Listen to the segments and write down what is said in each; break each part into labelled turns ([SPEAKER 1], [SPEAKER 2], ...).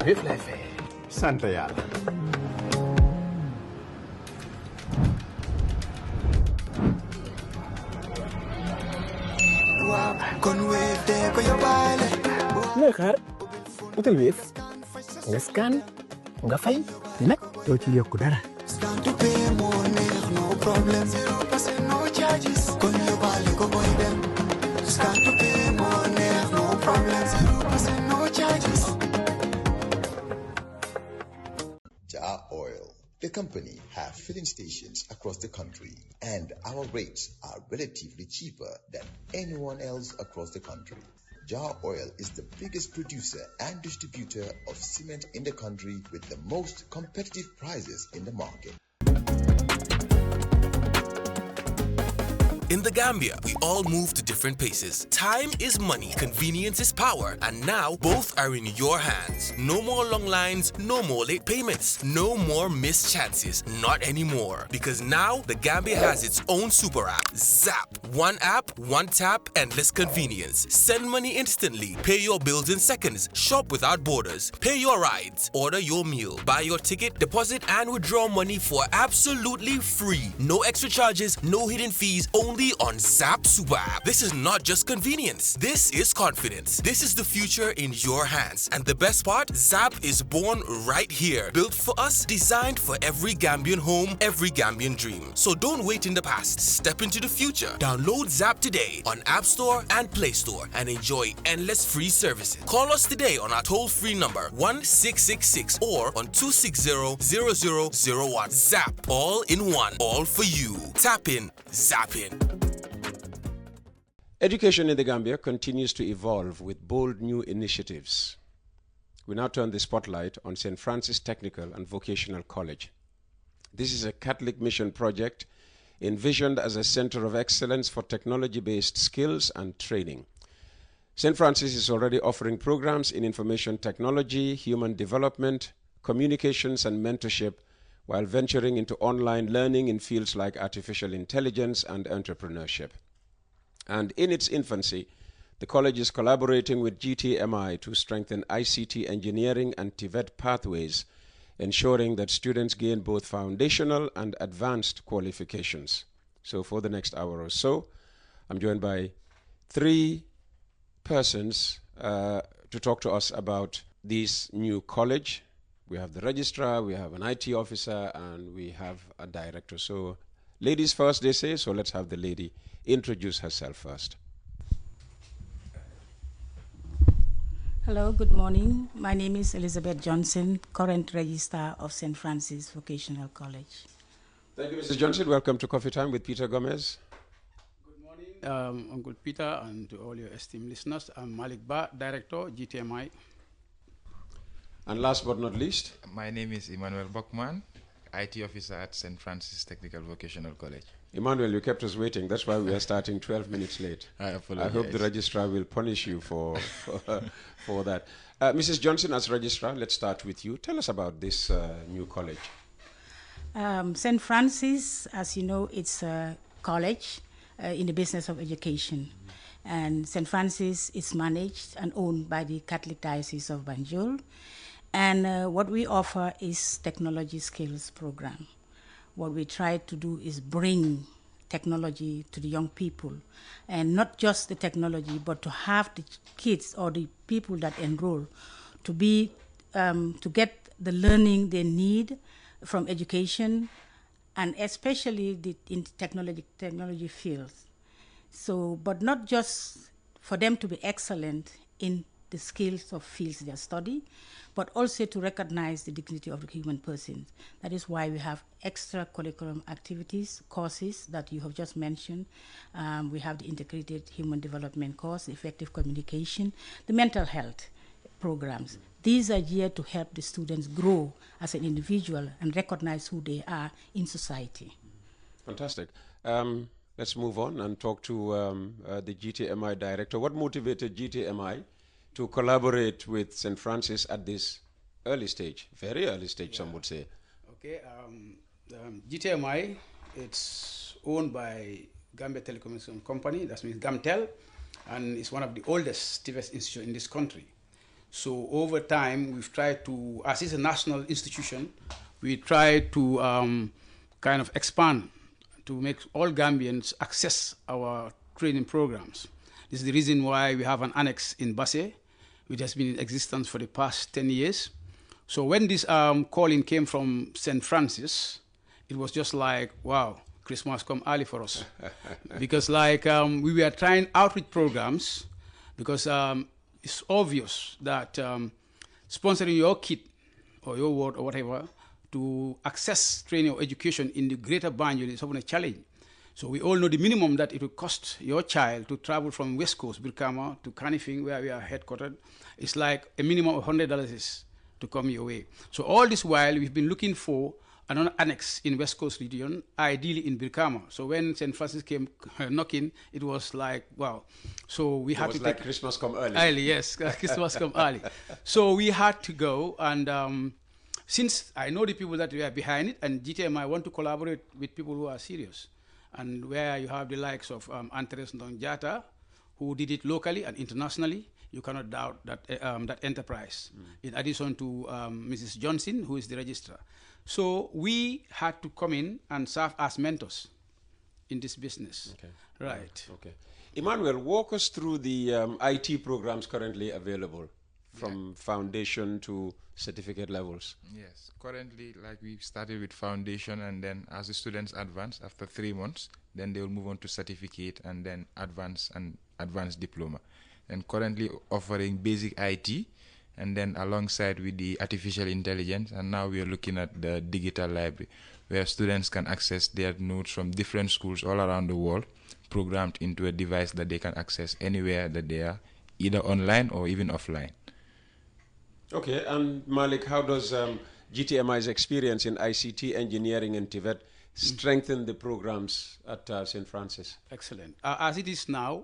[SPEAKER 1] Yëpp lay fay. Sant yàlla.
[SPEAKER 2] Nga xaar utal Wave nga scan nga fay nag doo ci yokk dara.
[SPEAKER 3] Jar Oil, the company, have filling stations across the country, and our rates are relatively cheaper than anyone else across the country. Jar Oil is the biggest producer and distributor of cement in the country with the most competitive prices in the market.
[SPEAKER 4] In the Gambia, we all move to different paces. Time is money, convenience is power, and now both are in your hands. No more long lines, no more late payments, no more missed chances. Not anymore. Because now the Gambia has its own super app, Zap. One app, one tap, endless convenience. Send money instantly, pay your bills in seconds, shop without borders, pay your rides, order your meal, buy your ticket, deposit and withdraw money for absolutely free. No extra charges, no hidden fees, only on Zap Super App. This is not just convenience. This is confidence. This is the future in your hands. And the best part, Zap is born right here. Built for us, designed for every Gambian home, every Gambian dream. So don't wait in the past. Step into the future. Download Zap today on App Store and Play Store and enjoy endless free services. Call us today on our toll-free number 1666 or on 260-0001. Zap. All in one. All for you. Tap in. Zap in.
[SPEAKER 5] Education in the Gambia continues to evolve with bold new initiatives. We now turn the spotlight on St. Francis Technical and Vocational College. This is a Catholic mission project envisioned as a center of excellence for technology-based skills and training. St. Francis is already offering programs in information technology, human development, communications, and mentorship, while venturing into online learning in fields like artificial intelligence and entrepreneurship. And in its infancy, the college is collaborating with GTMI to strengthen ICT engineering and TVET pathways, ensuring that students gain both foundational and advanced qualifications. So for the next hour or so, I'm joined by three persons to talk to us about this new college. We have the registrar, we have an IT officer, and we have a director. So ladies first, they say, so let's have the lady introduce herself first.
[SPEAKER 6] Hello, good morning. My name is Elizabeth Johnson, current registrar of St. Francis Vocational College.
[SPEAKER 5] Thank you, Mrs. Johnson. Welcome to Coffee Time with Peter Gomez.
[SPEAKER 7] Good morning, Uncle Peter, and to all your esteemed listeners. I'm Malik Ba, Director, GTMI.
[SPEAKER 5] And last but not least,
[SPEAKER 8] my name is Emmanuel Bachman, IT Officer at St. Francis Technical Vocational College.
[SPEAKER 5] Emmanuel, you kept us waiting. That's why we are starting 12 minutes late.
[SPEAKER 8] I apologize.
[SPEAKER 5] I hope the registrar will punish you for that. Mrs. Johnson, as registrar, let's start with you. Tell us about this new college.
[SPEAKER 6] St. Francis, as you know, it's a college in the business of education. And St. Francis is managed and owned by the Catholic Diocese of Banjul. And what we offer is technology skills program. What we try to do is bring technology to the young people, and not just the technology, but to have the kids or the people that enroll to be to get the learning they need from education, and especially in technology fields. So, but not just for them to be excellent in the skills of fields they study, but also to recognize the dignity of the human person. That is why we have extra curriculum activities, courses that you have just mentioned. We have the integrated human development course, effective communication, the mental health programs. These are here to help the students grow as an individual and recognize who they are in society.
[SPEAKER 5] Fantastic. Let's move on and talk to the GTMI director. What motivated GTMI to collaborate with St. Francis at this Early stage, very early stage, some would say.
[SPEAKER 7] Okay, GTMI, it's owned by Gambia Telecommunication Company, that means Gamtel, and it's one of the oldest TVS institutions in this country. So over time, we've tried to, as it's a national institution, we try to kind of expand to make all Gambians access our training programs. This is the reason why we have an annex in Basse, which has been in existence for the past 10 years. So when this calling came from St. Francis, it was just like, wow, Christmas come early for us. Because like we were trying outreach programs, because it's obvious that sponsoring your kid or your ward or whatever to access training or education in the greater Banjul is often a challenge. So we all know the minimum that it will cost your child to travel from West Coast, Brikama, to Kanifing, where we are headquartered. It's like a minimum of $100 to come your way. So all this while, we've been looking for another annex in West Coast region, ideally in Brikama. So when St. Francis came knocking, it was like, wow. So we had to
[SPEAKER 5] like Christmas come early.
[SPEAKER 7] Early, yes, Christmas come early. So we had to go, and since I know the people that were behind it, and GTMI want to collaborate with people who are serious, and where you have the likes of Antares Ndongjata, who did it locally and internationally, you cannot doubt that that enterprise. In addition to Mrs. Johnson, who is the registrar. So we had to come in and serve as mentors in this business. Okay. Right.
[SPEAKER 5] Okay. Emmanuel, walk us through the IT programs currently available from foundation to certificate levels.
[SPEAKER 8] Yes, currently, like we started with foundation, and then as the students advance after 3 months, then they will move on to certificate and then advanced diploma. And currently offering basic IT, and then alongside with the artificial intelligence, and now we are looking at the digital library, where students can access their notes from different schools all around the world, programmed into a device that they can access anywhere that they are, either online or even offline.
[SPEAKER 5] Okay, and Malik, how does GTMI's experience in ICT engineering and TVET strengthen the programs at St. Francis?
[SPEAKER 7] Excellent. As it is now,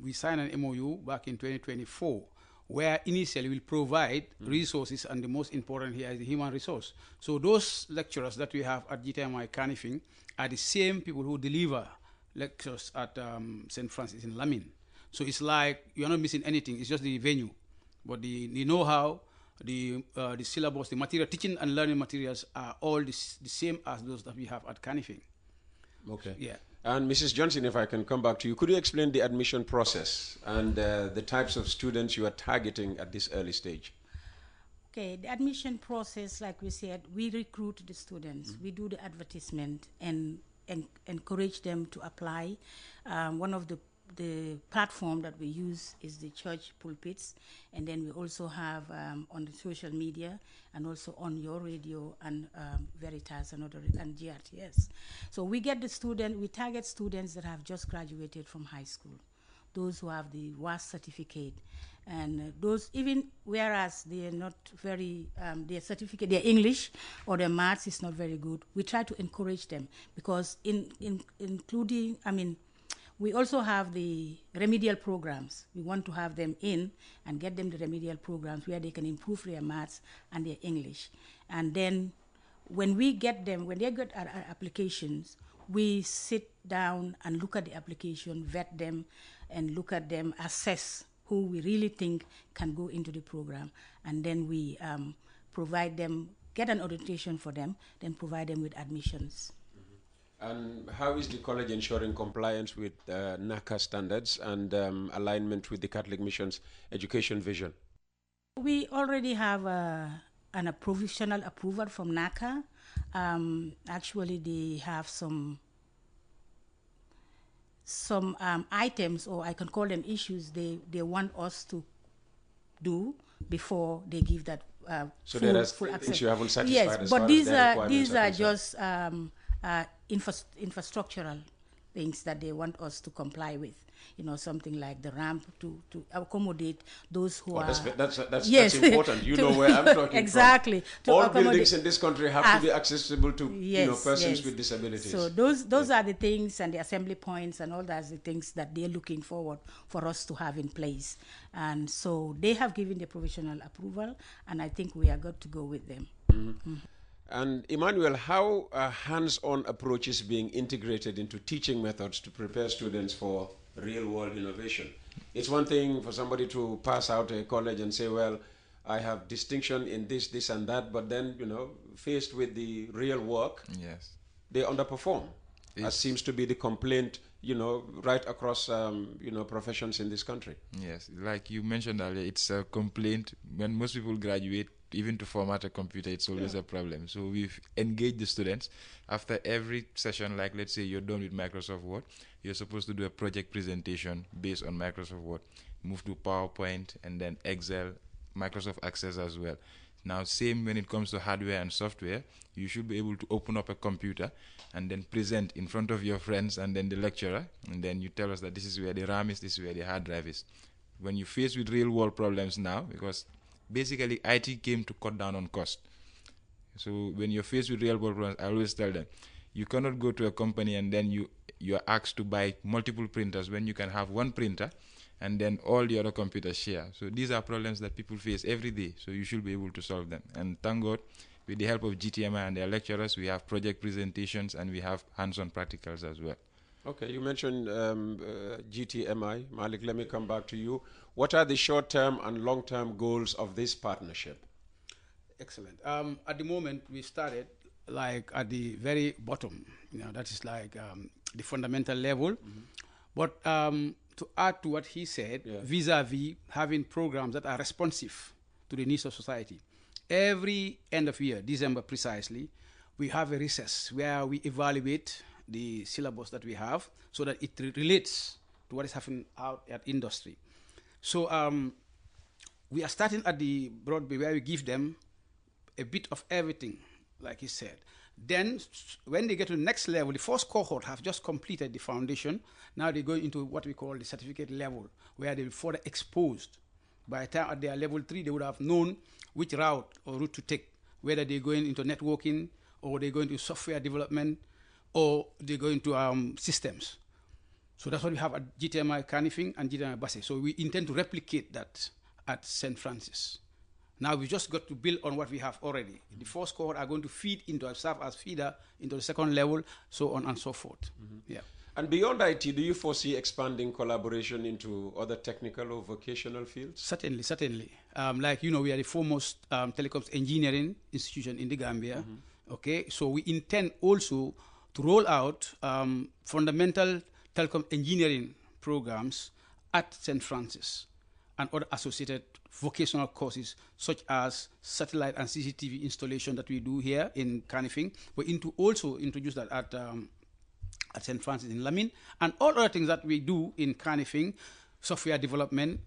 [SPEAKER 7] we signed an MOU back in 2024, where initially we'll provide resources, and the most important here is the human resource. So those lecturers that we have at GTMI Kanifing are the same people who deliver lectures at St. Francis in Lamin. So it's like you're not missing anything, it's just the venue. But the know-how, the syllabus, the material, teaching and learning materials are all the same as those that we have at Kanifing.
[SPEAKER 5] Okay.
[SPEAKER 7] Yeah.
[SPEAKER 5] And Mrs. Johnson, if I can come back to you, could you explain the admission process and the types of students you are targeting at this early stage?
[SPEAKER 6] Okay, the admission process, like we said, we recruit the students. We do the advertisement and encourage them to apply. One of the platform that we use is the church pulpits, and then we also have on the social media and also on your radio and Veritas and GRTS. So we get the student, we target students that have just graduated from high school, those who have the WAS certificate, and those even whereas they are not very, their certificate, their English or their maths is not very good, we try to encourage them, because including, we also have the remedial programs. We want to have them in and get them the remedial programs where they can improve their maths and their English. And then when we get them, when they get our applications, we sit down and look at the application, vet them, and look at them, assess who we really think can go into the program. And then we provide them, get an orientation for them, then provide them with admissions.
[SPEAKER 5] And how is the college ensuring compliance with NACA standards and alignment with the Catholic Mission's education vision?
[SPEAKER 6] We already have a provisional approval from NACA. Actually, they have some items, or I can call them issues, they want us to do before they give that
[SPEAKER 5] so there are
[SPEAKER 6] full access.
[SPEAKER 5] things you haven't satisfied.
[SPEAKER 6] Yes,
[SPEAKER 5] as
[SPEAKER 6] but
[SPEAKER 5] far
[SPEAKER 6] these
[SPEAKER 5] as
[SPEAKER 6] are just infrastructural things that they want us to comply with. You know, something like the ramp to accommodate those who are...
[SPEAKER 5] That's
[SPEAKER 6] yes,
[SPEAKER 5] important. You know where I'm talking
[SPEAKER 6] exactly,
[SPEAKER 5] from. All buildings in this country have to be accessible to persons with disabilities.
[SPEAKER 6] So those are the things, and the assembly points and all that's the things that they're looking forward for us to have in place. And so they have given the provisional approval, and I think we are good to go with them.
[SPEAKER 5] And Emmanuel, how are hands-on approaches being integrated into teaching methods to prepare students for real-world innovation? It's one thing for somebody to pass out a college and say, well, I have distinction in this, this, and that, but then, you know, faced with the real work,
[SPEAKER 8] yes,
[SPEAKER 5] they underperform. That seems to be the complaint, you know, right across, you know, professions in this country.
[SPEAKER 8] Yes, like you mentioned earlier, it's a complaint. When most people graduate, even to format a computer, it's always a problem. So we've engaged the students. After every session, like let's say you're done with Microsoft Word, you're supposed to do a project presentation based on Microsoft Word. Move to PowerPoint and then Excel, Microsoft Access as well. Now, same when it comes to hardware and software, you should be able to open up a computer and then present in front of your friends and then the lecturer, and then you tell us that this is where the RAM is, this is where the hard drive is. When you're faced with real world problems now, because basically IT came to cut down on cost. So when you're faced with real world problems, I always tell them, you cannot go to a company and then you're asked to buy multiple printers when you can have one printer and then all the other computers share. So these are problems that people face every day, so you should be able to solve them. And thank God, with the help of GTMI and their lecturers, we have project presentations and we have hands-on practicals as well.
[SPEAKER 5] Okay, you mentioned GTMI. Malik, let me come back to you. What are the short-term and long-term goals of this partnership?
[SPEAKER 7] Excellent. At the moment, we started like at the very bottom. You know, that is like the fundamental level. But to add to what he said, vis-a-vis having programs that are responsive to the needs of society. Every end of year, December precisely, we have a recess where we evaluate the syllabus that we have so that it relates to what is happening out at industry. So we are starting at the Broadway where we give them a bit of everything, like he said. Then when they get to the next level, the first cohort have just completed the foundation. Now they go into what we call the certificate level, where they will further exposed. By the time at their level 3, they would have known which route to take, whether they're going into networking or they're going to software development or they're going to systems. So that's what we have at GTMI Canifing and GTMI Basse. So we intend to replicate that at St. Francis. Now we just got to build on what we have already. The first cohort are going to feed into serve as feeder into the second level, so on and so forth. Yeah.
[SPEAKER 5] And beyond IT, do you foresee expanding collaboration into other technical or vocational fields?
[SPEAKER 7] Certainly, certainly. Like, you know, we are the foremost telecoms engineering institution in the Gambia. Okay, so we intend also to roll out fundamental telecom engineering programs at St. Francis and other associated vocational courses such as satellite and CCTV installation that we do here in Canifing. We're also introduce that at St. Francis in Lamin, and all other things that we do in Canifing, software development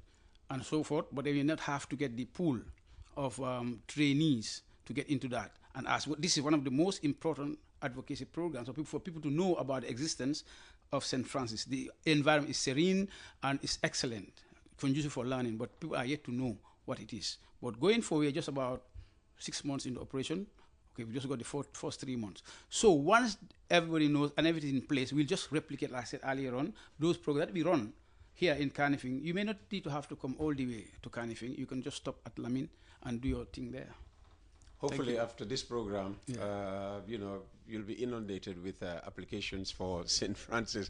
[SPEAKER 7] and so forth, but they will not have to get the pool of trainees to get into that. And as this is one of the most important advocacy programs for people to know about the existence of St. Francis. The environment is serene and is excellent, conducive for learning, but people are yet to know what it is. But going forward, we're just about 6 months into operation. Okay, we just got the first 3 months. So once everybody knows and everything in place, we'll just replicate, like I said earlier on, those programs that we run here in Canifing. You may not need to have to come all the way to Canifing. You can just stop at Lamin and do your thing there.
[SPEAKER 5] Hopefully after this program, you know, you'll be inundated with applications for St. Francis.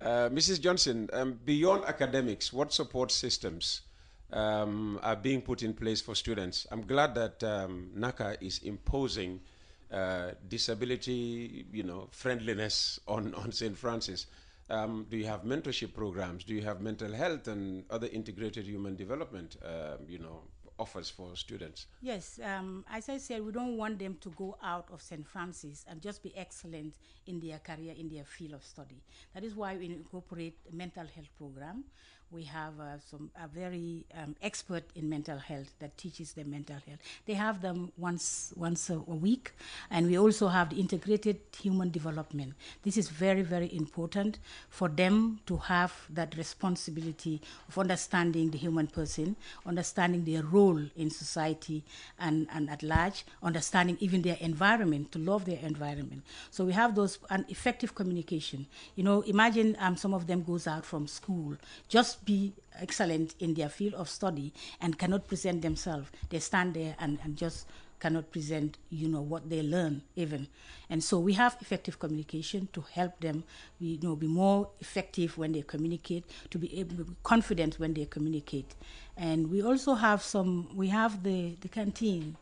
[SPEAKER 5] Mrs. Johnson, beyond academics, what support systems are being put in place for students? I'm glad that NACA is imposing disability, you know, friendliness on St. Francis. Do you have mentorship programs? Do you have mental health and other integrated human development, you know, offers for students?
[SPEAKER 6] Yes, as I said, we don't want them to go out of St. Francis and just be excellent in their career, in their field of study. That is why we incorporate a mental health program. We have a very expert in mental health that teaches them mental health. They have them once a week, and we also have the integrated human development. This is very, very important for them to have that responsibility of understanding the human person, understanding their role in society and at large, understanding even their environment, to love their environment. So we have those, and effective communication. You know, imagine some of them goes out from school, just be excellent in their field of study and cannot present themselves. They stand there and just cannot present, you know, what they learn even. And so we have effective communication to help them, be more effective when they communicate, to be able to be confident when they communicate. And we also have the canteen.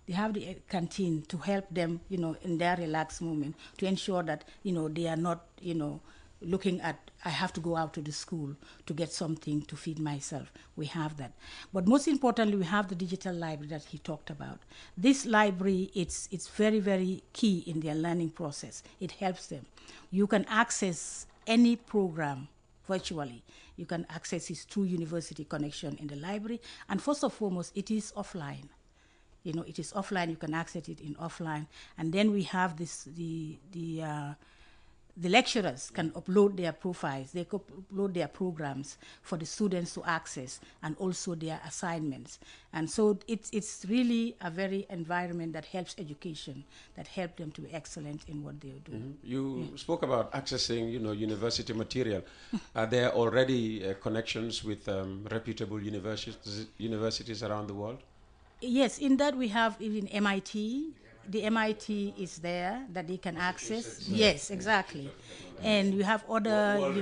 [SPEAKER 6] They have the canteen to help them, you know, in their relaxed moment, to ensure that, you know, they are not, you know, looking at, I have to go out to the school to get something to feed myself. We have that. But most importantly, we have the digital library that he talked about. This library, it's very, very key in their learning process. It helps them. You can access any program virtually. You can access it through university connection in the library. And first and foremost, it is offline. You know, it is offline. You can access it in offline. And then we have this, the lecturers can upload their profiles, they could upload their programs for the students to access, and also their assignments. And so it's really a very environment that helps education, that helps them to be excellent in what they do.
[SPEAKER 5] Mm-hmm. You spoke about accessing, you know, university material. Are there already connections with reputable universities around the world?
[SPEAKER 6] Yes, in that we have even MIT. The MIT is there that they can access. Yes, exactly. And you have other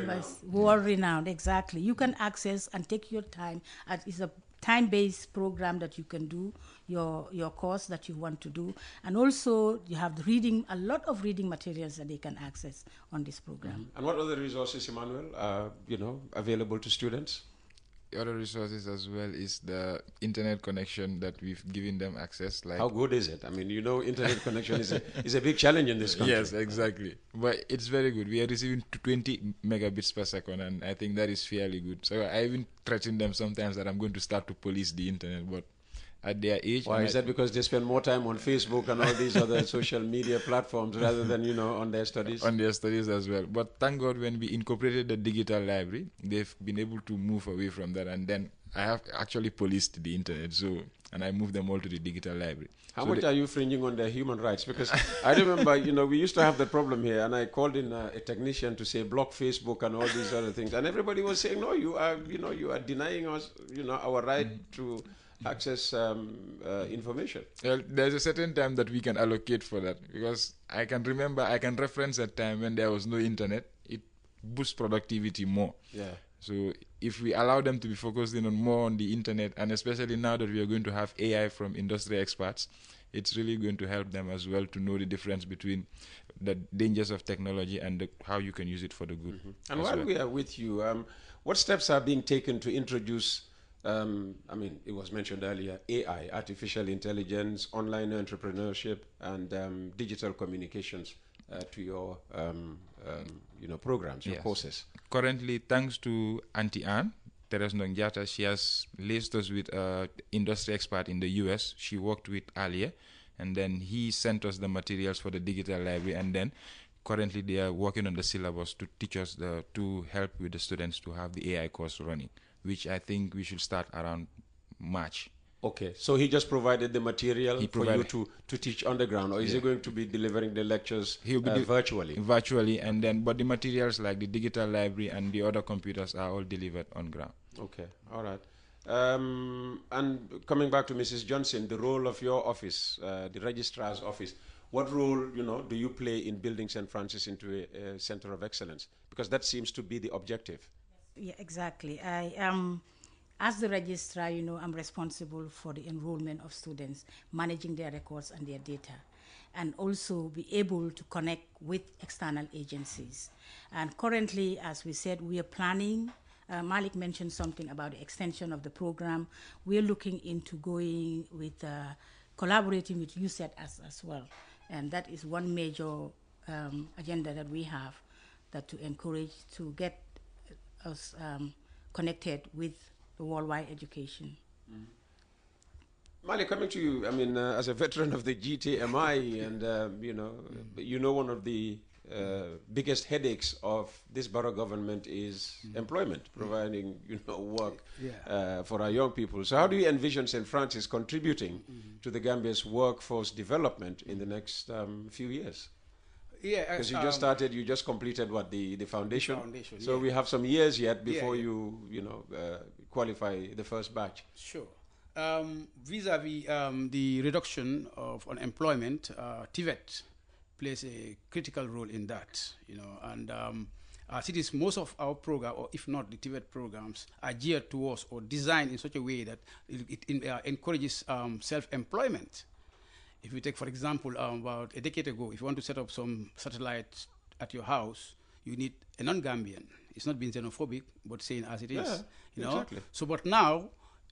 [SPEAKER 6] world-renowned, exactly. You can access and take your time. It's a time-based program that you can do, your course that you want to do. And also you have the reading, a lot of reading materials that they can access on this program.
[SPEAKER 5] Mm-hmm. And what other resources, Emmanuel, are, you know, available to students?
[SPEAKER 8] The other resources as well is the internet connection that we've given them access. Like,
[SPEAKER 5] how good is it? I mean, you know, internet connection is a big challenge in this country.
[SPEAKER 8] Yes, exactly. But it's very good. We are receiving 20 megabits per second, and I think that is fairly good. So I even threaten them sometimes that I'm going to start to police the internet, but at their age.
[SPEAKER 5] Why is that? Because they spend more time on Facebook and all these other social media platforms rather than, you know, on their studies?
[SPEAKER 8] On their studies as well. But thank God when we incorporated the digital library, they've been able to move away from that. And then I have actually policed the internet, and I moved them all to the digital library.
[SPEAKER 5] How much are you fringing on their human rights? Because I remember, you know, we used to have that problem here, and I called in a technician to say block Facebook and all these other things, and everybody was saying, no, you are denying us, you know, our right to access information.
[SPEAKER 8] Well, there's a certain time that we can allocate for that, because I can reference a time when there was no internet. It boosts productivity more.
[SPEAKER 5] Yeah.
[SPEAKER 8] So if we allow them to be focusing on more on the internet, and especially now that we are going to have AI from industry experts, it's really going to help them as well to know the difference between the dangers of technology and how you can use it for the good.
[SPEAKER 5] Mm-hmm. And while we are with you, what steps are being taken to introduce, I mean, it was mentioned earlier, AI, artificial intelligence, online entrepreneurship, and digital communications to your, programs, your courses?
[SPEAKER 8] Currently, thanks to Auntie Anne, Teres Ndongjata, she has laced us with an industry expert in the US. She worked with Alia, and then he sent us the materials for the digital library, and then currently they are working on the syllabus to teach us to help with the students to have the AI course running, which I think we should start around March.
[SPEAKER 5] Okay, so he just provided the material for you to teach on the ground, or is he going to be delivering the lectures virtually?
[SPEAKER 8] Virtually, and then, but the materials like the digital library and the other computers are all delivered on ground.
[SPEAKER 5] Okay, all right. And coming back to Mrs. Johnson, the role of your office, the registrar's office, what role, do you play in building St. Francis into a center of excellence? Because that seems to be the objective.
[SPEAKER 6] Yeah, exactly. I am, as the registrar, I'm responsible for the enrollment of students, managing their records and their data, and also be able to connect with external agencies. And currently, as we said, we are planning, Malik mentioned something about the extension of the program. We're looking into going with, collaborating with USET as well. And that is one major agenda that we have, that to encourage to get us connected with the worldwide education.
[SPEAKER 5] Mali, coming to you, I mean, as a veteran of the GTMI, and you know one of the biggest headaches of this borough government is employment, providing work for our young people. So how do you envision St. Francis contributing to the Gambia's workforce development in the next few years?
[SPEAKER 7] Yeah,
[SPEAKER 5] because you just completed what, the foundation? So
[SPEAKER 7] yeah.
[SPEAKER 5] we have some years yet before you qualify the first batch.
[SPEAKER 7] Sure. Vis-a-vis the reduction of unemployment, TVET plays a critical role in that, and as it is, most of our program, or if not the TVET programs, are geared towards or designed in such a way that it encourages self-employment. If you take, for example, about a decade ago, if you want to set up some satellites at your house, you need a non-Gambian. It's not being xenophobic, but saying as it is.
[SPEAKER 5] Exactly.
[SPEAKER 7] So, but now,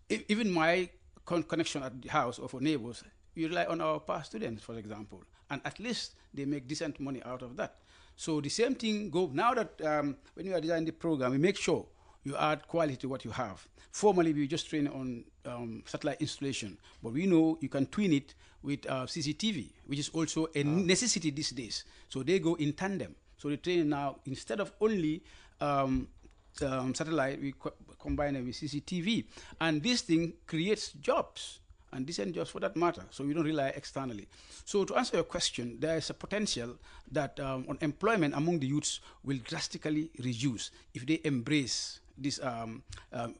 [SPEAKER 7] even my connection at the house or for neighbors, we rely on our past students, for example, and at least they make decent money out of that. So the same thing goes now that when you are designing the program, we make sure you add quality to what you have. Formerly, we just train on satellite installation, but we know you can twin it with CCTV, which is also a necessity these days. So they go in tandem. So the training now, instead of only satellite, we combine it with CCTV. And this thing creates jobs, and decent jobs for that matter. So we don't rely externally. So to answer your question, there is a potential that unemployment among the youths will drastically reduce if they embrace these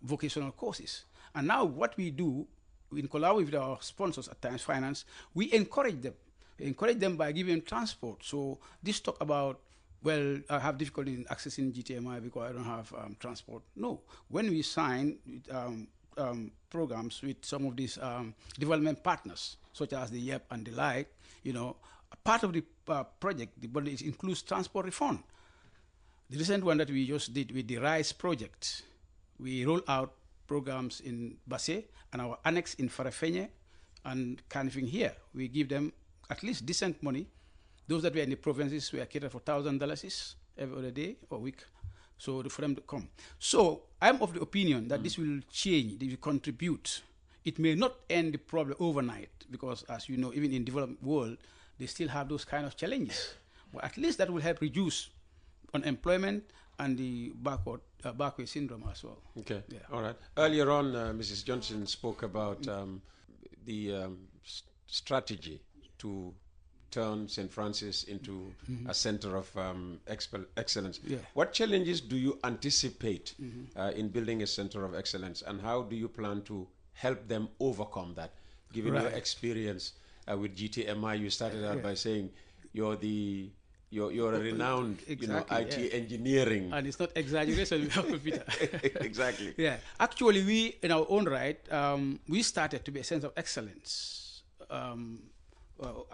[SPEAKER 7] vocational courses. And now what we do, in collaboration with our sponsors at Times Finance, we encourage them. We encourage them by giving transport. So this talk about, well, I have difficulty in accessing GTMI because I don't have transport. No, when we sign programs with some of these development partners, such as the YEP and the like, part of the project, but it includes transport refund. The recent one that we just did with the RISE project, we roll out programs in Basse and our annex in Farafenye and Kanifing here. We give them at least decent money. Those that were in the provinces were catered for $1,000 every other day or week, so for them to come. So I'm of the opinion that this will change, this will contribute. It may not end the problem overnight because, as you know, even in developed world, they still have those kind of challenges. But at least that will help reduce unemployment and the backway syndrome as well.
[SPEAKER 5] Okay, yeah. All right. Earlier on, Mrs. Johnson spoke about the strategy to turn St. Francis into a center of excellence. Yeah. What challenges do you anticipate in building a center of excellence, and how do you plan to help them overcome that? Given your experience with GTMI, you started out by saying you're a renowned IT engineering.
[SPEAKER 7] And it's not exaggeration, Peter.
[SPEAKER 5] Exactly.
[SPEAKER 7] Yeah. Actually, we, in our own right, we started to be a center of excellence.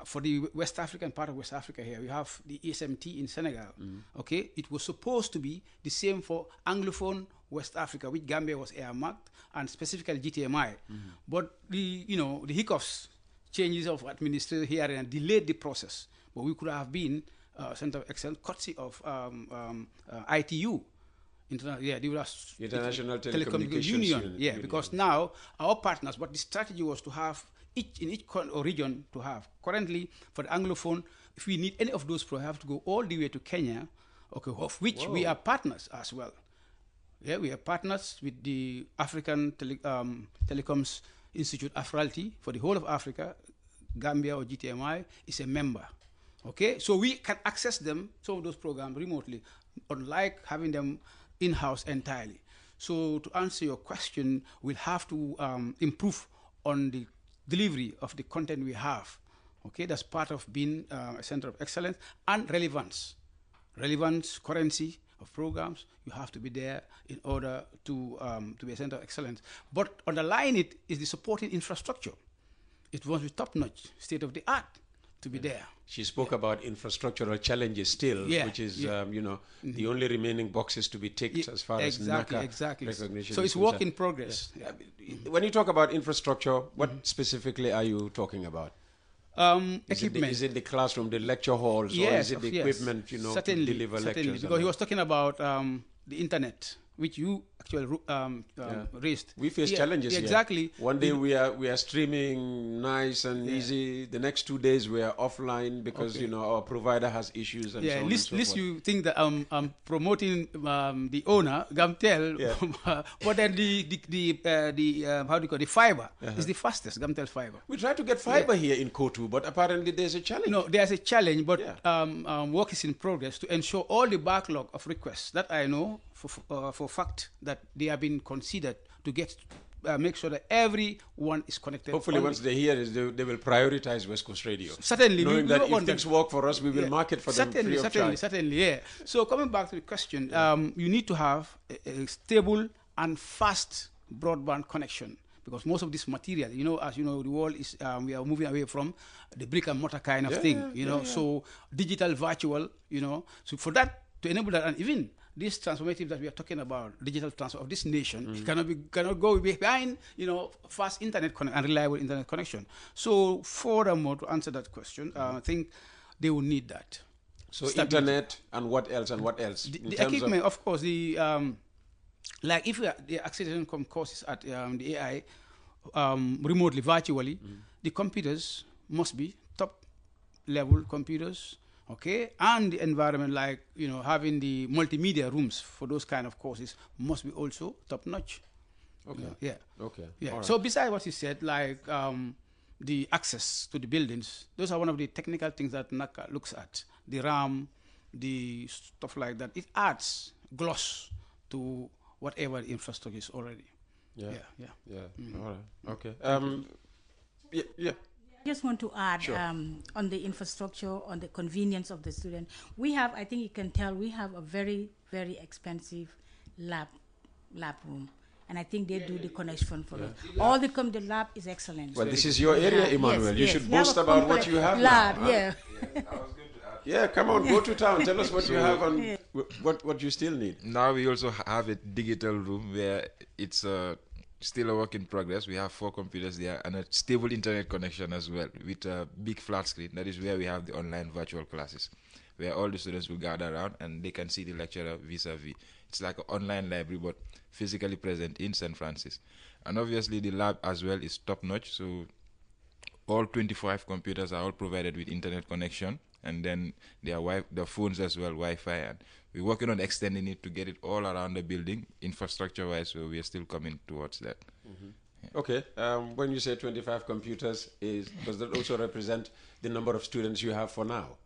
[SPEAKER 7] For the West African part of West Africa here, we have the ESMT in Senegal. Okay, it was supposed to be the same for Anglophone West Africa, which Gambia was earmarked, and specifically GTMI. But the hiccups, changes of administration here and delayed the process. But we could have been Center of Excellence, courtesy of ITU,
[SPEAKER 5] International Telecommunications
[SPEAKER 7] Union. Yeah, because now our partners, but the strategy was to have in each region to have. Currently, for the Anglophone, if we need any of those programs, we have to go all the way to Kenya, of which we are partners as well. Yeah, we are partners with the African Telecoms Institute, AFRALTI, for the whole of Africa. Gambia or GTMI is a member. Okay, so we can access them, some of those programs remotely, unlike having them in-house entirely. So to answer your question, we'll have to improve on the delivery of the content we have. Okay, that's part of being a center of excellence, and relevance. Relevance, currency of programs, you have to be there in order to be a center of excellence. But underlying it is the supporting infrastructure. It must be top-notch, state-of-the-art to be there.
[SPEAKER 5] She spoke about infrastructural challenges still, which is, the only remaining boxes to be ticked as far as NACA recognition.
[SPEAKER 7] So it's work in progress.
[SPEAKER 5] When you talk about infrastructure, what specifically are you talking about?
[SPEAKER 7] Equipment.
[SPEAKER 5] Is it the classroom, the lecture halls, or is it the equipment,
[SPEAKER 7] certainly,
[SPEAKER 5] to deliver lectures?
[SPEAKER 7] Because he was talking about the internet, which you actually raised.
[SPEAKER 5] We face challenges here.
[SPEAKER 7] Exactly.
[SPEAKER 5] One day we are streaming nice and easy. The next 2 days we are offline because our provider has issues and so on.
[SPEAKER 7] Least you think that I'm promoting the owner Gamtel, but then the how do you call it? The fiber is the fastest. Gamtel fiber.
[SPEAKER 5] We try to get fiber here in Kotu, but apparently there's a challenge.
[SPEAKER 7] No, there's a challenge, but work is in progress to ensure all the backlog of requests that I know for fact that they have been considered to get make sure that everyone is connected.
[SPEAKER 5] Hopefully, once they hear it, they will prioritize West Coast Radio.
[SPEAKER 7] Certainly,
[SPEAKER 5] knowing that if things work for us, we will market for them free of charge.
[SPEAKER 7] Certainly, yeah. So coming back to the question, you need to have a stable and fast broadband connection. Because most of this material, as you know, the world is, we are moving away from the brick and mortar kind of thing, so digital, virtual, so for that, to enable that, and even this transformative that we are talking about, digital transfer of this nation, cannot go behind, fast internet and reliable internet connection. So furthermore, to answer that question, I think they will need that.
[SPEAKER 5] So stability. Internet and what else?
[SPEAKER 7] The equipment, of course, the like if the acceleration courses at the AI remotely, virtually, the computers must be top level computers, okay, and the environment, like having the multimedia rooms for those kind of courses must be also top notch.
[SPEAKER 5] Okay. Okay.
[SPEAKER 7] Yeah. Right. So besides what you said, like the access to the buildings, those are one of the technical things that NACA looks at. The RAM, the stuff like that. It adds gloss to whatever infrastructure is already.
[SPEAKER 5] Yeah. All right. Okay.
[SPEAKER 6] I just want to add on the infrastructure, on the convenience of the student. We have, I think you can tell, we have a very, very expensive lab room. And I think they do the connection for us. All the lab is excellent.
[SPEAKER 5] Well, this is your area, Emmanuel. You should boast about what you have
[SPEAKER 6] lab,
[SPEAKER 5] now. Yeah, come on, go to town. Tell us what you have and what you still need.
[SPEAKER 8] Now we also have a digital room where it's still a work in progress. We have 4 computers there and a stable internet connection as well with a big flat screen. That is where we have the online virtual classes, where all the students will gather around and they can see the lecturer vis-a-vis. It's like an online library, but physically present in St. Francis. And obviously the lab as well is top-notch. So all 25 computers are all provided with internet connection. And then their phones as well, Wi-Fi. And we're working on extending it to get it all around the building, infrastructure-wise, so we are still coming towards that.
[SPEAKER 5] Okay. When you say 25 computers, does that also represent the number of students you have for now?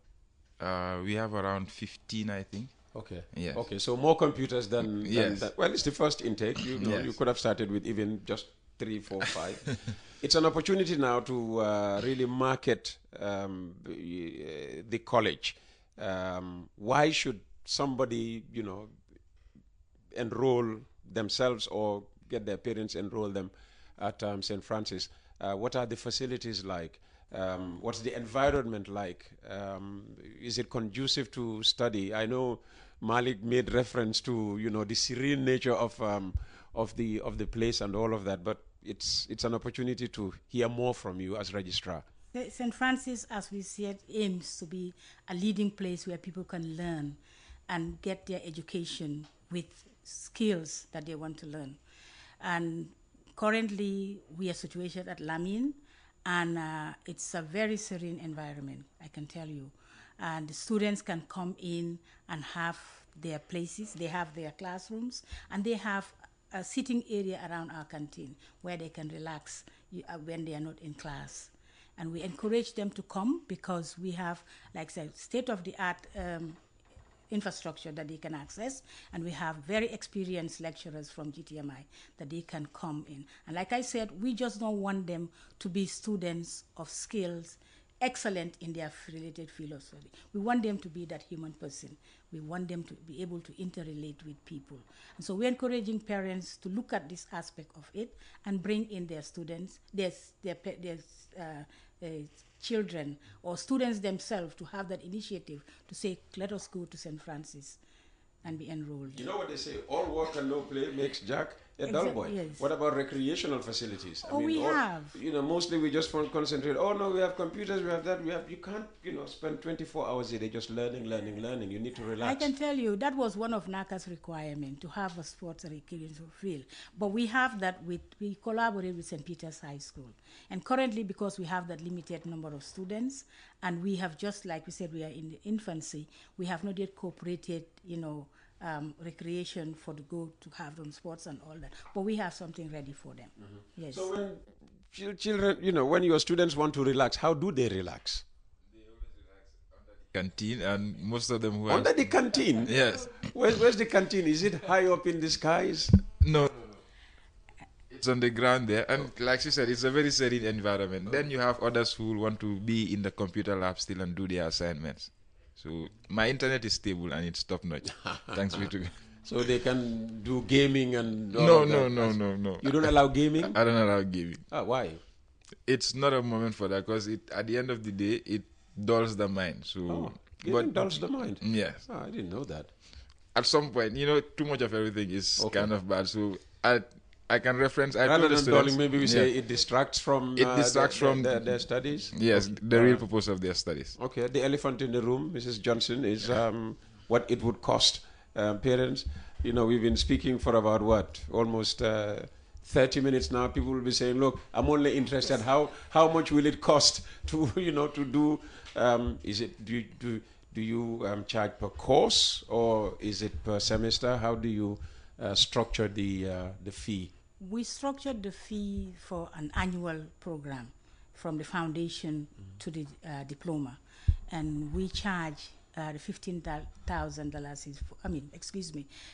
[SPEAKER 8] We have around 15, I think.
[SPEAKER 5] Okay.
[SPEAKER 8] Yes.
[SPEAKER 5] Okay, so more computers than that. Well, it's the first intake. You could have started with even just 3, 4, 5. It's an opportunity now to really market the college. Why should somebody, enroll themselves or get their parents enroll them at St. Francis? What are the facilities like? What's the environment like? Is it conducive to study? I know Malik made reference to the serene nature of the place and all of that, but it's an opportunity to hear more from you as registrar.
[SPEAKER 6] St. Francis, as we said, aims to be a leading place where people can learn and get their education with skills that they want to learn. And currently, we are situated at Lamine, and it's a very serene environment, I can tell you. And the students can come in and have their places, they have their classrooms, and they have a sitting area around our canteen where they can relax when they are not in class. And we encourage them to come because we have, like I said, state-of-the-art infrastructure that they can access, and we have very experienced lecturers from GTMI that they can come in. And like I said, we just don't want them to be students of skills, excellent in their related field of study. We want them to be that human person. We want them to be able to interrelate with people. And so we're encouraging parents to look at this aspect of it and bring in their students, their children or students themselves to have that initiative to say, let us go to St. Francis and be enrolled.
[SPEAKER 5] You know what they say, all work and no play makes Jack a dull boy.
[SPEAKER 6] Yes.
[SPEAKER 5] What about recreational facilities?
[SPEAKER 6] We have.
[SPEAKER 5] Mostly we just want to concentrate. Oh no, we have computers, we have that, we have. You can't, spend 24 hours a day just learning. You need to relax.
[SPEAKER 6] I can tell you that was one of NACA's requirement to have a sports and recreation field. But we have that we collaborate with St. Peter's High School, and currently because we have that limited number of students, and we have just like we said we are in the infancy, we have not yet cooperated, recreation for the go to have them sports and all that. But we have something ready for them. Mm-hmm. Yes.
[SPEAKER 5] So when children, when your students want to relax, how do they relax?
[SPEAKER 8] They always relax under the canteen, and most of them who
[SPEAKER 5] under the canteen.
[SPEAKER 8] Yes.
[SPEAKER 5] Where's the canteen? Is it high up in the skies?
[SPEAKER 8] No. It's on the ground there, and like she said, it's a very serene environment. Then you have others who want to be in the computer lab still and do their assignments. So my internet is stable and it's top notch. Thanks be to God.
[SPEAKER 5] So they can do gaming and
[SPEAKER 8] no.
[SPEAKER 5] You don't allow gaming?
[SPEAKER 8] I don't allow gaming.
[SPEAKER 5] Why?
[SPEAKER 8] It's not a moment for that because at the end of the day it dulls the mind. So
[SPEAKER 5] gaming dulls the mind.
[SPEAKER 8] Yes.
[SPEAKER 5] I didn't know that.
[SPEAKER 8] At some point, too much of everything is kind of bad. So I can reference.
[SPEAKER 5] Rather than dulling, maybe we say it distracts from. Their studies.
[SPEAKER 8] Yes, the real purpose of their studies.
[SPEAKER 5] Okay, the elephant in the room, Mrs. Johnson, is what it would cost parents. We've been speaking for about almost 30 minutes now. People will be saying, "Look, I'm only interested. How much will it cost to to do? Is it do you charge per course or is it per semester? How do you structure the fee?"
[SPEAKER 6] We structured the fee for an annual program from the foundation to the diploma, and we charge the $15,000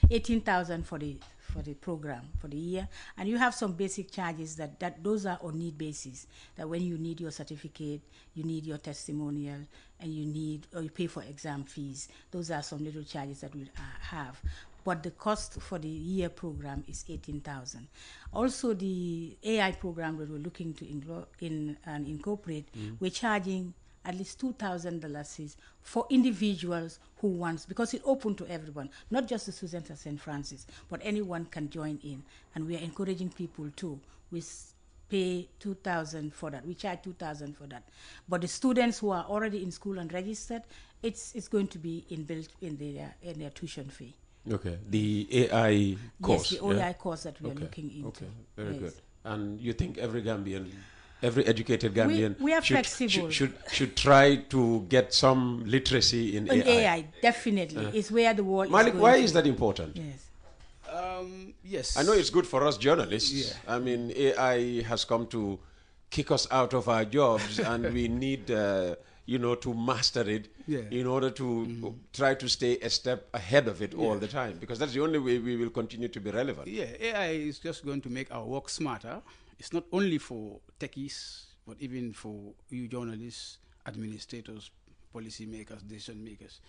[SPEAKER 6] $18,000 for the program for the year, and you have some basic charges that those are on need basis. That when you need your certificate, you need your testimonial, and you pay for exam fees. Those are some little charges that we have. But the cost for the year program is $18,000. Also, the AI program that we're looking to incorporate, we're charging at least $2,000 for individuals who wants, because it's open to everyone, not just the students at St. Francis, but anyone can join in. And we are encouraging people too. We pay $2,000 for that. We charge $2,000 for that. But the students who are already in school and registered, it's going to be inbuilt in their tuition fee.
[SPEAKER 5] Okay, the AI course.
[SPEAKER 6] Yes, the AI course that we are looking into.
[SPEAKER 5] Okay, very good. And you think every educated Gambian
[SPEAKER 6] we are flexible.
[SPEAKER 5] should try to get some literacy in AI?
[SPEAKER 6] AI, definitely. It's where the world
[SPEAKER 5] Malik,
[SPEAKER 6] is
[SPEAKER 5] why
[SPEAKER 6] going
[SPEAKER 5] is
[SPEAKER 6] to.
[SPEAKER 5] that important?
[SPEAKER 6] Yes.
[SPEAKER 7] Yes.
[SPEAKER 5] I know it's good for us journalists.
[SPEAKER 7] Yeah.
[SPEAKER 5] I mean, AI has come to kick us out of our jobs, and we need to master it in order to try to stay a step ahead of it all the time, because that's the only way we will continue to be relevant.
[SPEAKER 7] Yeah, AI is just going to make our work smarter. It's not only for techies, but even for you journalists, administrators, policy makers, decision makers,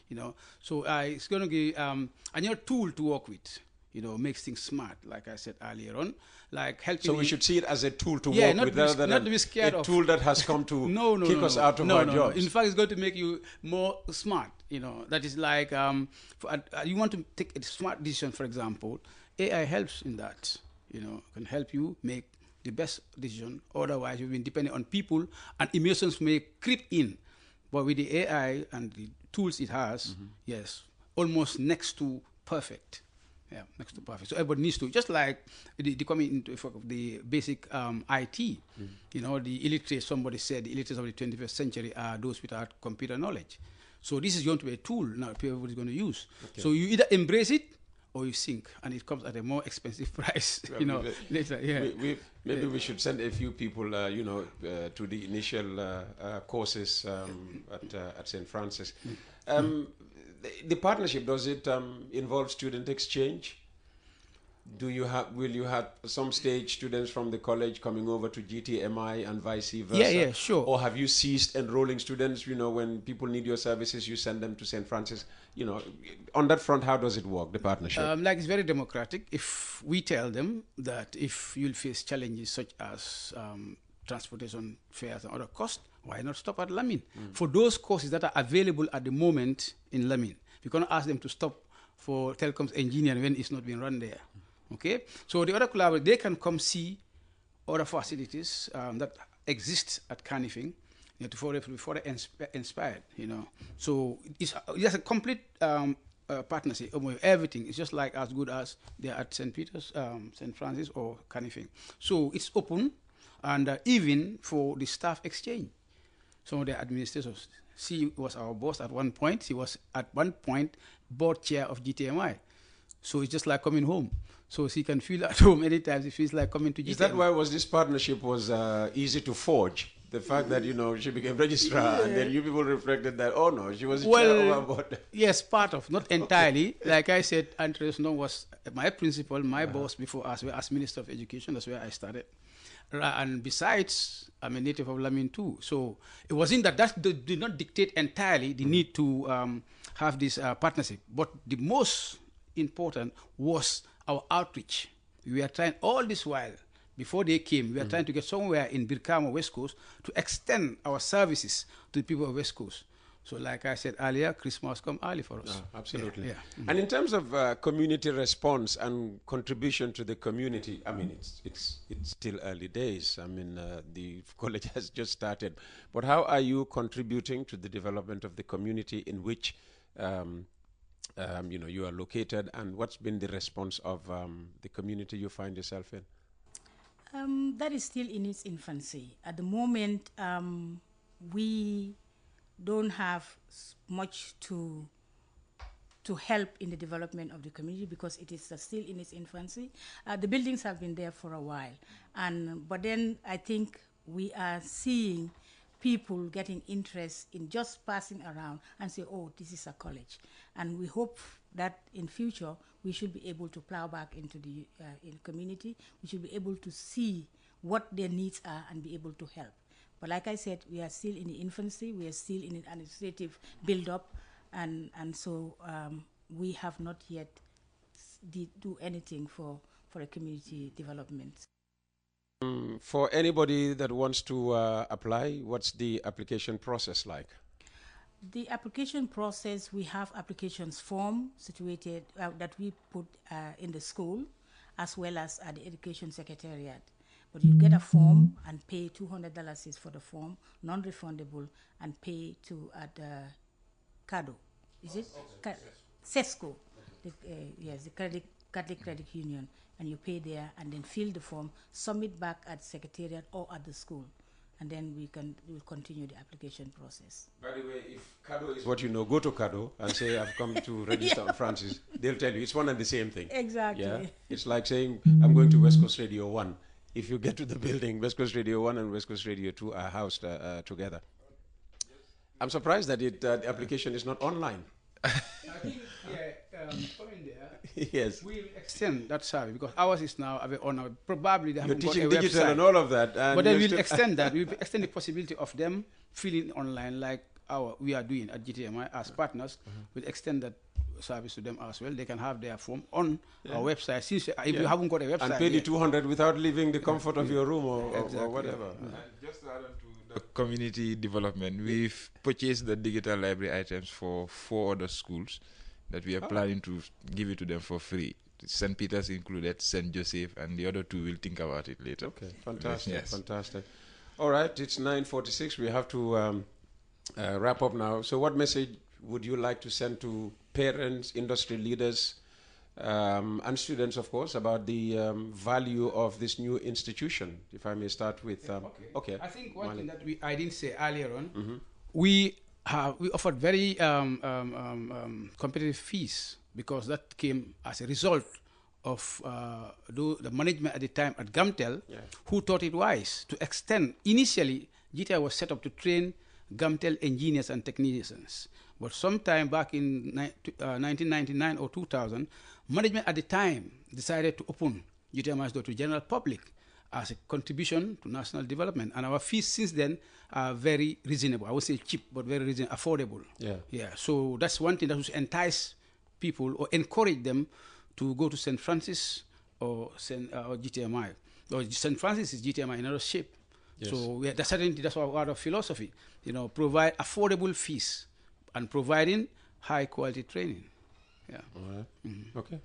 [SPEAKER 7] So it's going to be a tool to work with. Makes things smart, like I said earlier on, like helping.
[SPEAKER 5] So we should see it as a tool to work with, rather than
[SPEAKER 7] not to be scared
[SPEAKER 5] a tool that has come to kick us out of our jobs.
[SPEAKER 7] In fact, it's going to make you more smart. That is like you want to take a smart decision, for example. AI helps in that. Can help you make the best decision. Otherwise, you've been dependent on people, and emotions may creep in. But with the AI and the tools it has, yes, almost next to perfect. Yeah, next to perfect. So everybody needs to, just like the coming into effect of the basic IT, the illiterates, somebody said the illiterates of the 21st century are those without computer knowledge. So this is going to be a tool now everybody's going to use. Okay. So you either embrace it or you sink, and it comes at a more expensive price, later. Yeah.
[SPEAKER 5] Maybe we should send a few people, to the initial courses at St. Francis. The partnership, does it involve student exchange? Will you have some stage students from the college coming over to GTMI and vice versa?
[SPEAKER 7] Yeah, sure.
[SPEAKER 5] Or have you ceased enrolling students? When people need your services, you send them to St. Francis. On that front, how does it work, the partnership?
[SPEAKER 7] It's very democratic. If we tell them that if you'll face challenges such as transportation fares and other costs, why not stop at Lamin? For those courses that are available at the moment in Lamin, we cannot ask them to stop for telecoms engineering when it's not being run there. Okay, so the other collaborators, they can come see other facilities that exist at Canifing, before they inspired, So it's a complete partnership with everything. It's just like as good as they're at St. Peter's, St. Francis, or Canifing. So it's open, and even for the staff exchange. Some of the administrators. She was our boss at one point. She was at one point board chair of GTMI. So it's just like coming home. So she can feel at home anytime she feels like coming to GTMI.
[SPEAKER 5] Is that why this partnership was easy to forge? The fact that, she became registrar, and then you people reflected that, oh no, she was chair of our board.
[SPEAKER 7] Yes, part of, not entirely. Like I said, Andres was my principal, my boss before as Minister of Education. That's where I started. And besides, I'm a native of Lamin too. So it wasn't that did not dictate entirely the need to have this partnership. But the most important was our outreach. We were trying all this while, before they came, we were trying to get somewhere in Birkama, West Coast, to extend our services to the people of West Coast. So like I said earlier, Christmas come early for us.
[SPEAKER 5] Absolutely.
[SPEAKER 7] Yeah.
[SPEAKER 5] And in terms of community response and contribution to the community, I mean, it's still early days. I mean, the college has just started. But how are you contributing to the development of the community in which you are located, and what's been the response of the community you find yourself in?
[SPEAKER 6] That is still in its infancy. At the moment, we don't have much to help in the development of the community because it is still in its infancy. The buildings have been there for a while, but then I think we are seeing people getting interest in just passing around and say, oh, this is a college. And we hope that in future we should be able to plow back into the community. We should be able to see what their needs are and be able to help. But like I said, we are still in the infancy. We are still in an administrative build-up, and so we have not yet do anything for a community development.
[SPEAKER 5] For anybody that wants to apply, what's the application process like?
[SPEAKER 6] The application process, we have applications form situated that we put in the school as well as at the Education Secretariat. But you get a form and pay $200 is for the form, non-refundable, and pay at CADO. Is it? CESCO. Yes, the Catholic Credit Union. And you pay there and then fill the form, submit back at Secretariat or at the school. And then we'll continue the application process.
[SPEAKER 5] By the way, if CADO is what you know, go to CADO and say, I've come to register on Francis. They'll tell you it's one and the same thing.
[SPEAKER 6] Exactly.
[SPEAKER 5] Yeah? It's like saying, I'm going to West Coast Radio 1. If you get to the building, West Coast Radio 1 and West Coast Radio 2 are housed together. I'm surprised that the application is not online.
[SPEAKER 7] I think, coming there,
[SPEAKER 5] yes.
[SPEAKER 7] we'll extend that service because ours is now on probably they haven't got a
[SPEAKER 5] teaching digital
[SPEAKER 7] website.
[SPEAKER 5] And all of that. And
[SPEAKER 7] but then we'll extend that. We'll extend the possibility of them filling online like we are doing at GTMI as partners. We'll extend that service to them as well. They can have their form on our website. Since if you haven't got a website,
[SPEAKER 5] and pay the $200 without leaving the comfort of your room or whatever.
[SPEAKER 8] And just to add on to the community development, we've purchased the digital library items for 4 other schools that we are planning to give it to them for free. St. Peter's included, St. Joseph, and the other 2 will think about it later.
[SPEAKER 5] Okay, fantastic,
[SPEAKER 8] yes.
[SPEAKER 5] Fantastic. All right, it's 9:46. We have to wrap up now. So what message would you like to send to parents, industry leaders, and students, of course, about the value of this new institution? If I may start with... okay.
[SPEAKER 7] I think one thing that I didn't say earlier on, we offered very competitive fees because that came as a result of the management at the time at Gamtel, who thought it wise to extend. Initially, GTI was set up to train Gamtel engineers and technicians. But sometime back in 1999 or 2000, management at the time decided to open GTMI's door to general public as a contribution to national development. And our fees since then are very reasonable. I would say cheap, but very reasonable, affordable. Yeah. So that's one thing that would entice people or encourage them to go to St. Francis or GTMI. Or St. Francis is GTMI in another shape. Yes. So that's our philosophy. Provide affordable fees and providing high quality training. Yeah.
[SPEAKER 5] All right. Okay.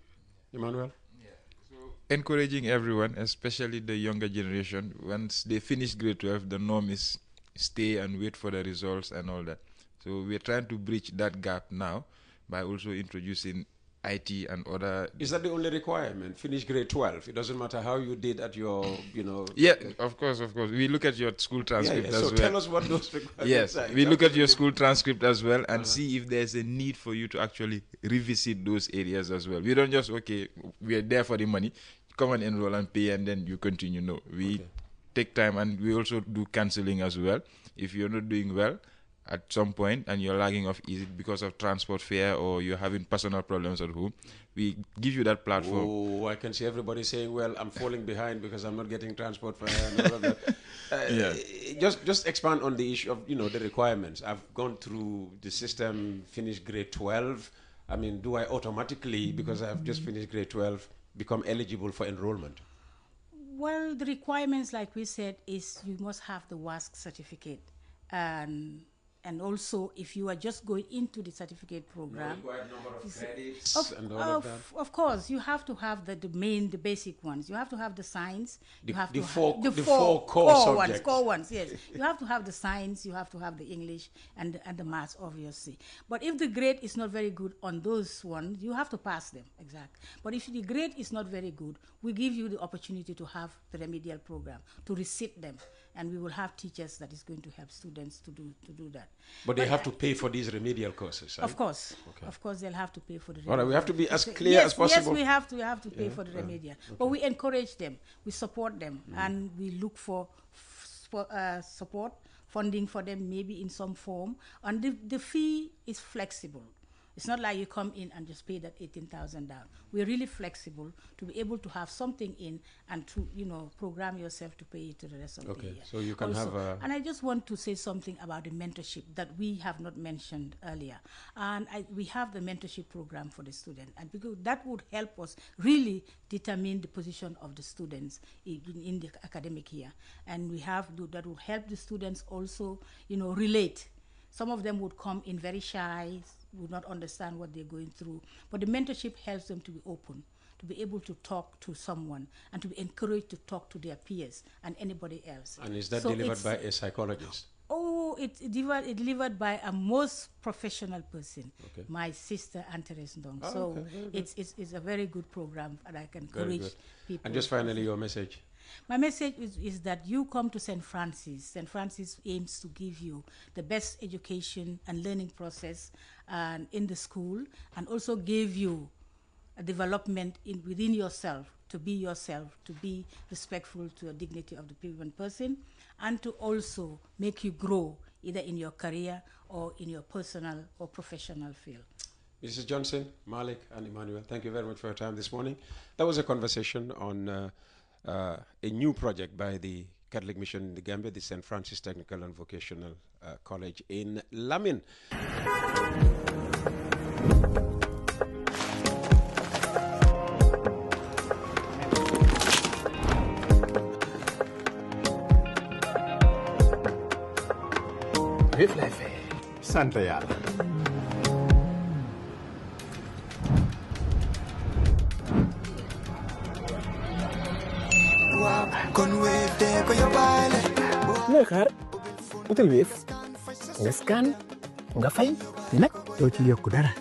[SPEAKER 5] Emmanuel?
[SPEAKER 8] Yeah. So Encouraging everyone, especially the younger generation, once they finish grade 12, the norm is stay and wait for the results and all that. So we're trying to bridge that gap now by also introducing IT and other...
[SPEAKER 5] Is that the only requirement? Finish grade 12. It doesn't matter how you did at your,
[SPEAKER 8] Yeah, of course. We look at your school transcript as well.
[SPEAKER 5] So tell us what those requirements
[SPEAKER 8] yes,
[SPEAKER 5] are.
[SPEAKER 8] we look at your school transcript as well and see if there's a need for you to actually revisit those areas as well. We don't just, we are there for the money, come and enroll and pay and then you continue. No, we take time and we also do counseling as well. If you're not doing well at some point and you're lagging off, is it because of transport fare or you're having personal problems at home, we give you that platform.
[SPEAKER 5] Oh, I can see everybody saying, well, I'm falling behind because I'm not getting transport fare and all of that. Just expand on the issue of, the requirements. I've gone through the system, finished grade 12. I mean, do I automatically, because I've just finished grade 12, become eligible for enrollment?
[SPEAKER 6] Well, the requirements, like we said, is you must have the WASC certificate. And also, if you are just going into the certificate program,
[SPEAKER 5] required number of credits and all of that.
[SPEAKER 6] Of course, you have to have the basic ones. You have to have the science. You have to
[SPEAKER 5] four
[SPEAKER 6] have the four
[SPEAKER 5] core subjects.
[SPEAKER 6] Core ones, yes. You have to have the science. You have to have the English and the maths, obviously. But if the grade is not very good on those ones, you have to pass them. Exactly. But if the grade is not very good, we give you the opportunity to have the remedial program to resit them. And we will have teachers that is going to help students to do that.
[SPEAKER 5] But they have to pay for these remedial courses, right?
[SPEAKER 6] Of course. Okay. Of course, they'll have to pay for the remedial.
[SPEAKER 5] All right, we have to be as clear as possible.
[SPEAKER 6] Yes, we have to pay for the remedial. Okay. But we encourage them, we support them, and we look for support, funding for them maybe in some form. And the fee is flexible. It's not like you come in and just pay that 18,000 down. We're really flexible to be able to have something in and to, program yourself to pay it to the rest of the year.
[SPEAKER 5] So you can
[SPEAKER 6] also,
[SPEAKER 5] have a...
[SPEAKER 6] And I just want to say something about the mentorship that we have not mentioned earlier. And we have the mentorship program for the student. And because that would help us really determine the position of the students in the academic year. And we have that will help the students also, relate. Some of them would come in very shy, would not understand what they're going through. But the mentorship helps them to be open, to be able to talk to someone, and to be encouraged to talk to their peers and anybody else.
[SPEAKER 5] And is that delivered by a psychologist?
[SPEAKER 6] Oh, it's delivered by a most professional person, my sister, Antares Ndong. So it's a very good program, and I can encourage people.
[SPEAKER 5] And just finally, your message.
[SPEAKER 6] My message is that you come to St. Francis. St. Francis aims to give you the best education and learning process in the school, and also give you a development within yourself, to be respectful to the dignity of the human person, and to also make you grow either in your career or in your personal or professional field.
[SPEAKER 5] Mrs. Johnson, Malik, and Emmanuel, thank you very much for your time this morning. That was a conversation on a new project by the Catholic Mission in the Gambia, the St. Francis Technical and Vocational College in Lamin.
[SPEAKER 1] Santa Yala.
[SPEAKER 2] Nga xaar utal Wave nga scan nga fay nag doo ci yokku dara.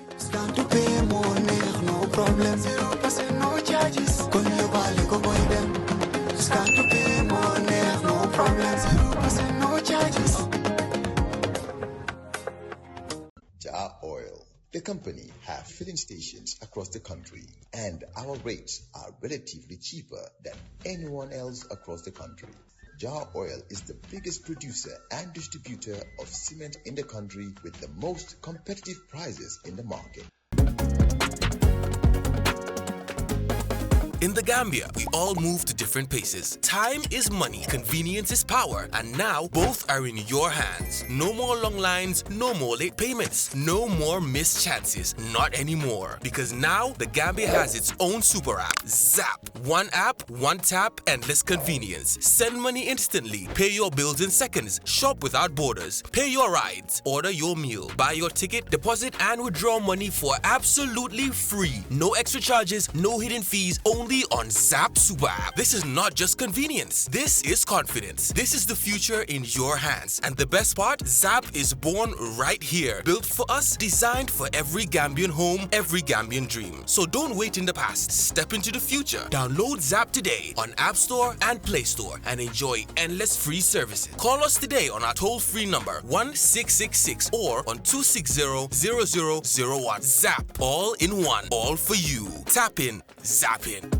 [SPEAKER 3] Jar Oil, the company, have filling stations across the country, and our rates are relatively cheaper than anyone else across the country. Jar Oil is the biggest producer and distributor of cement in the country with the most competitive prices in the market.
[SPEAKER 4] In the Gambia, we all move to different paces. Time is money, convenience is power, and now both are in your hands. No more long lines, no more late payments, no more missed chances, not anymore. Because now the Gambia has its own super app, Zap. One app, one tap, endless convenience. Send money instantly, pay your bills in seconds, shop without borders, pay your rides, order your meal, buy your ticket, deposit and withdraw money for absolutely free. No extra charges, no hidden fees, only only on Zap Super App. This is not just convenience. This is confidence. This is the future in your hands. And the best part, Zap is born right here. Built for us, designed for every Gambian home, every Gambian dream. So don't wait in the past. Step into the future. Download Zap today on App Store and Play Store and enjoy endless free services. Call us today on our toll-free number 1666 or on 260-0001. Zap, all in one, all for you. Tap in, zap in.